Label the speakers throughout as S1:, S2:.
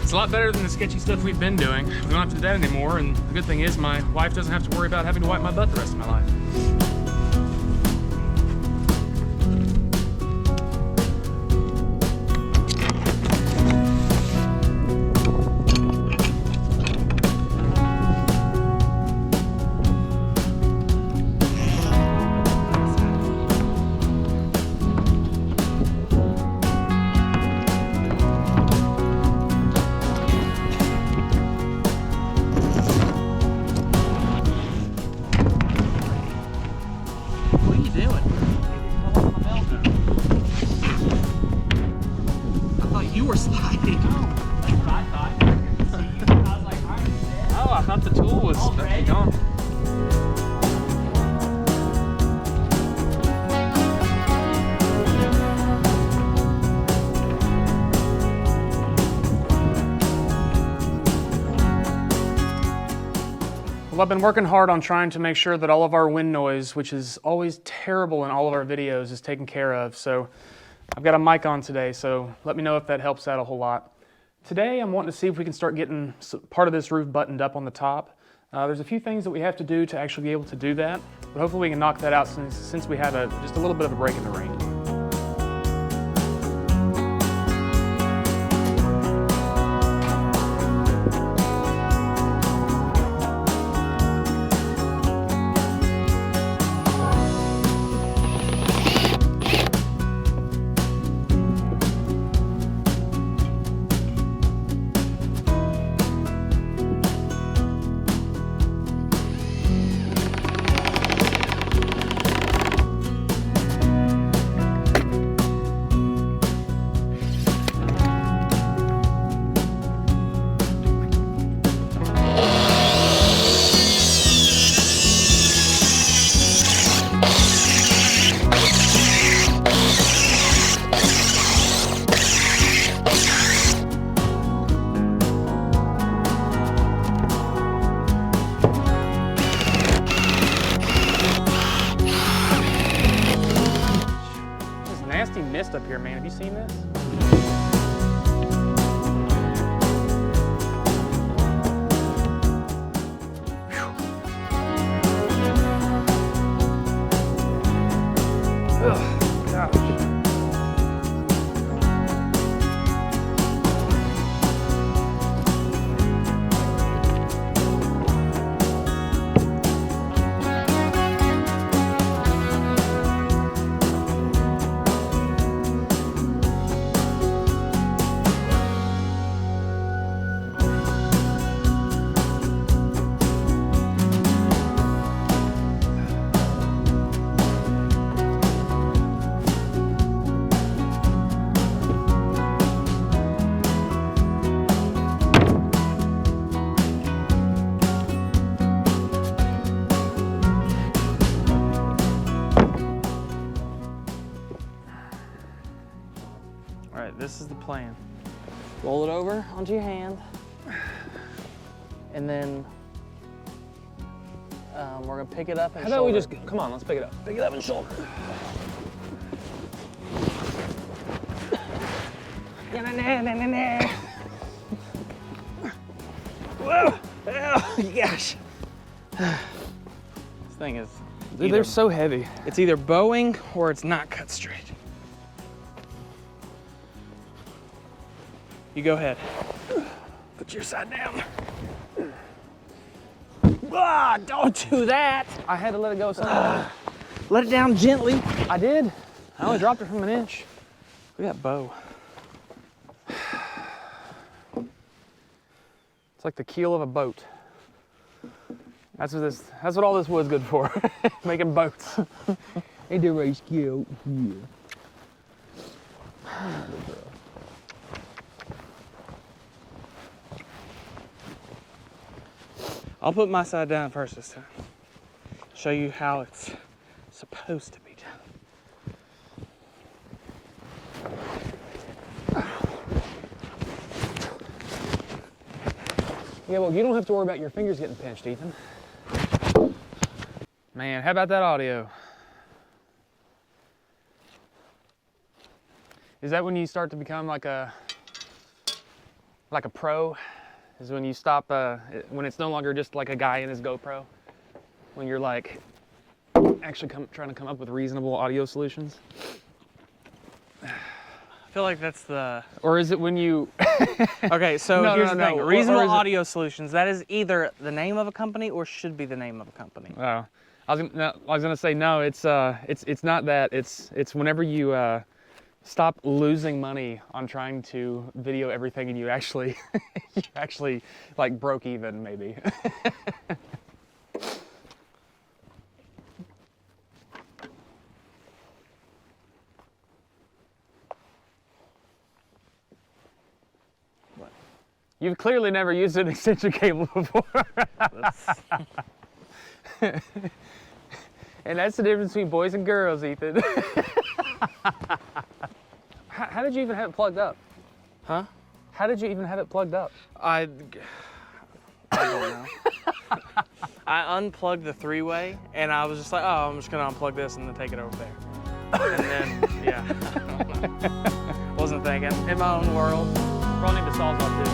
S1: It's a lot better than the sketchy stuff we've been doing. We don't have to do that anymore, and the good thing is my wife doesn't have to worry about having to wipe my butt the rest of my life. Well, I've been working hard on trying to make sure that all of our wind noise, which is always terrible in all of our videos, is taken care of. So I've got a mic on today, so let me know if that helps out a whole lot. Today I'm wanting to see if we can start getting part of this roof buttoned up on the top. There's a few things that we have to do to actually be able to do that, but hopefully we can knock that out since we have just a little bit of a break in the rain. Mist up here, man. Have you seen this? Oh, gosh. All right, this is the plan. Roll it over onto your hand, and then we're gonna pick it up and shoulder. How about we just, come on, let's pick it up. Pick it up and shoulder. Whoa, oh gosh. This thing is, dude, they're so heavy. It's either bowing or it's not cut straight. You go ahead. Put your side down. Ah, don't do that. I had to let it go sometime. Let it down gently. I did. I only dropped it from an inch. Look at that bow. It's like the keel of a boat. That's what all this wood's good for. Making boats. Ain't that right, cute? Yeah. I'll put my side down first this time. Show you how it's supposed to be done. Yeah, well, you don't have to worry about your fingers getting pinched, Ethan. Man, how about that audio? Is that when you start to become like a like a pro is when you stop, when it's no longer just like a guy in his GoPro, when you're like actually trying to come up with reasonable audio solutions.
S2: I feel like that's the...
S1: Or is it when you...
S2: Okay, so here's the thing.
S1: Or
S2: Reasonable audio solutions, that is either the name of a company or should be the name of a company.
S1: Oh, I was gonna say no. It's not that. It's whenever you stop losing money on trying to video everything and you actually you actually like broke even maybe.
S2: What?
S1: You've clearly never used an extension cable before. And that's the difference between boys and girls, Ethan. How did you even have it plugged up?
S2: Huh?
S1: How did you even have it plugged up?
S2: I don't know. I unplugged the three-way, and I was just like, oh, I'm just gonna unplug this and then take it over there. And then, yeah, I don't know. Wasn't thinking. In my own world.
S1: Probably need the Sawzall too.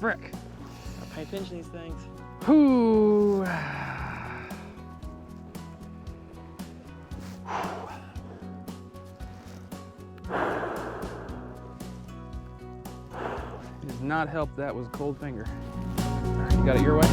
S1: Frick.
S2: Gotta pay attention to these things.
S1: Whoo. Does not help that was a cold finger. All right, you got it your way?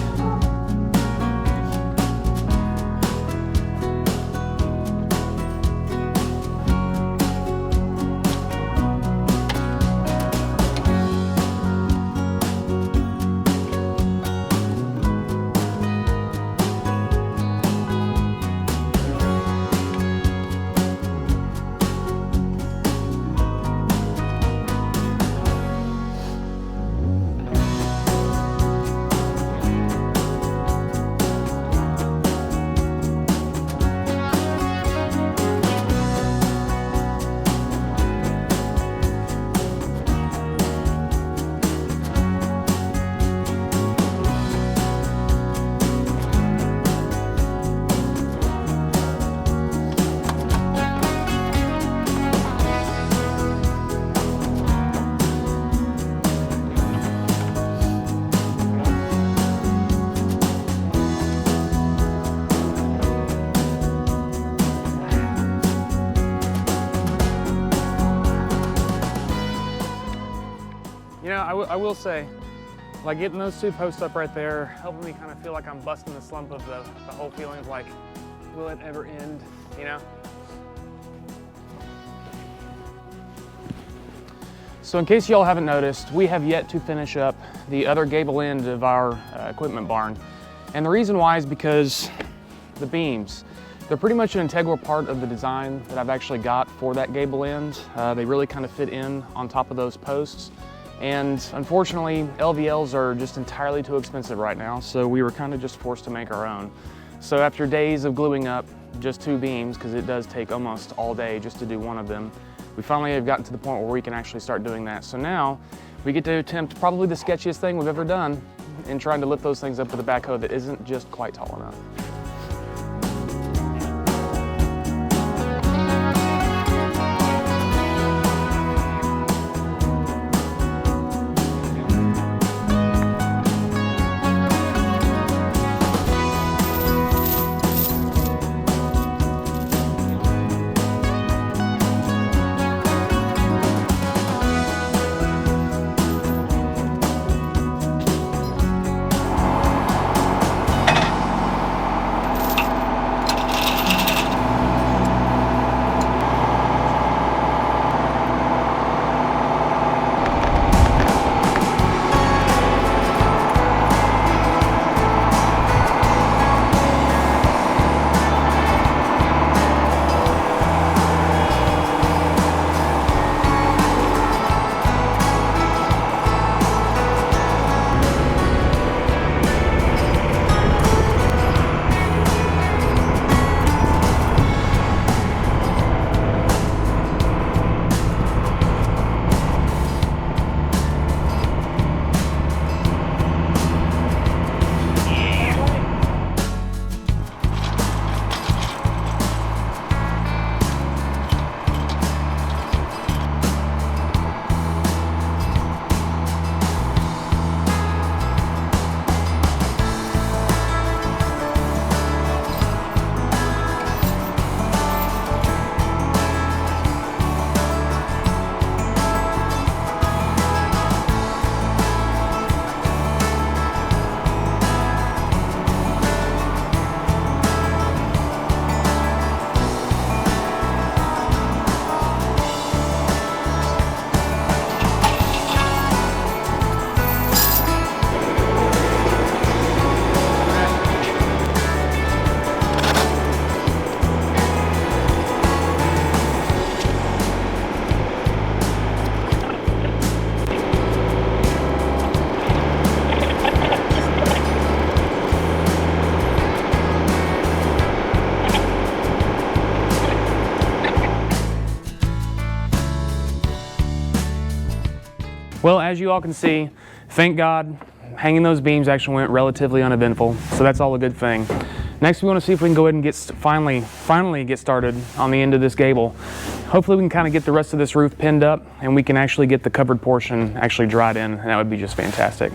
S1: You know, I will say, like getting those two posts up right there, helping me kind of feel like I'm busting the slump of the whole feeling of like, will it ever end, you know? So in case y'all haven't noticed, we have yet to finish up the other gable end of our equipment barn. And the reason why is because the beams, they're pretty much an integral part of the design that I've actually got for that gable end. They really kind of fit in on top of those posts. And unfortunately, LVLs are just entirely too expensive right now, so we were kind of just forced to make our own. So after days of gluing up just two beams, because it does take almost all day just to do one of them, we finally have gotten to the point where we can actually start doing that. So now we get to attempt probably the sketchiest thing we've ever done in trying to lift those things up with a backhoe that isn't just quite tall enough. Well, as you all can see, thank God, hanging those beams actually went relatively uneventful, so that's all a good thing. Next, we want to see if we can go ahead and get finally get started on the end of this gable. Hopefully we can kind of get the rest of this roof pinned up and we can actually get the covered portion actually dried in, and that would be just fantastic.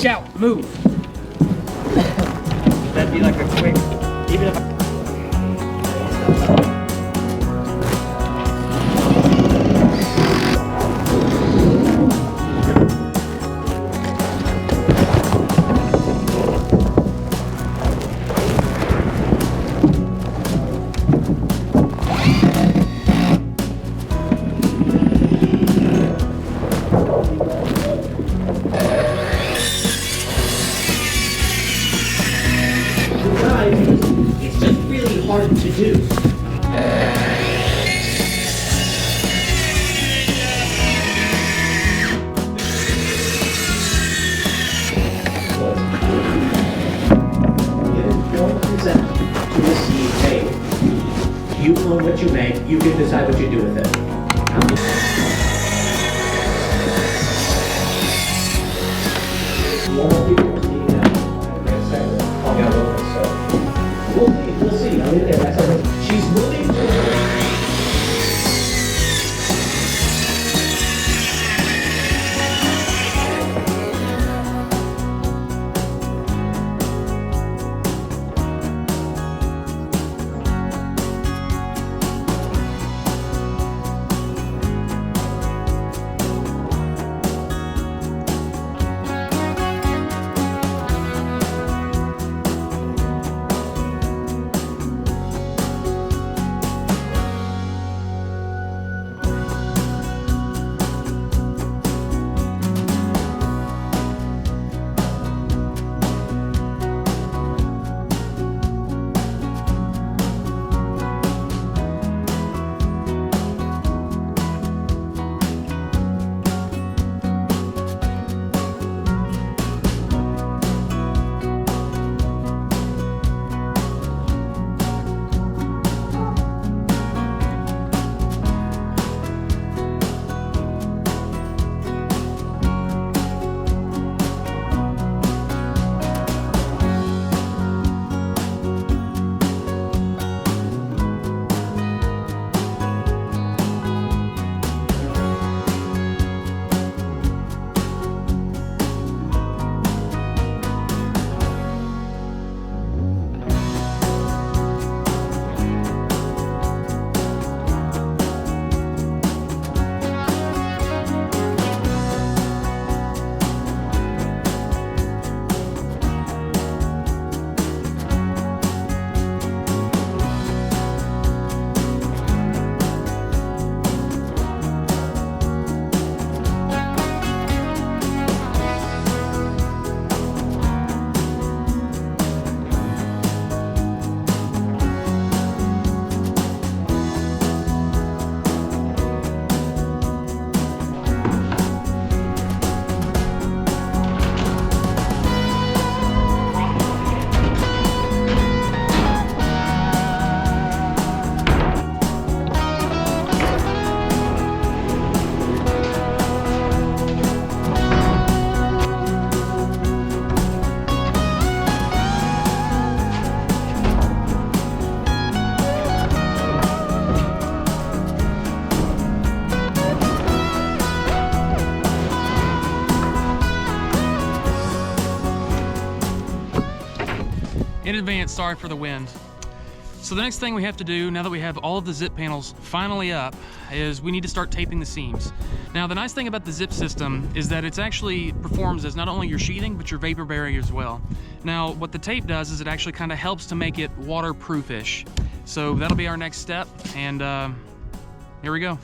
S3: Shout, move. That'd be like a quick, even if it's just really hard to do. Don't present to receive, hey, you own what you make, you can decide what you do with it. More people are seeing that. We'll see. I'll leave it there. She's moving to
S1: In advance, sorry for the wind. So the next thing we have to do, now that we have all of the zip panels finally up, is we need to start taping the seams. Now the nice thing about the zip system is that it actually performs as not only your sheathing, but your vapor barrier as well. Now what the tape does is it actually kind of helps to make it waterproof-ish. So that'll be our next step, and here we go.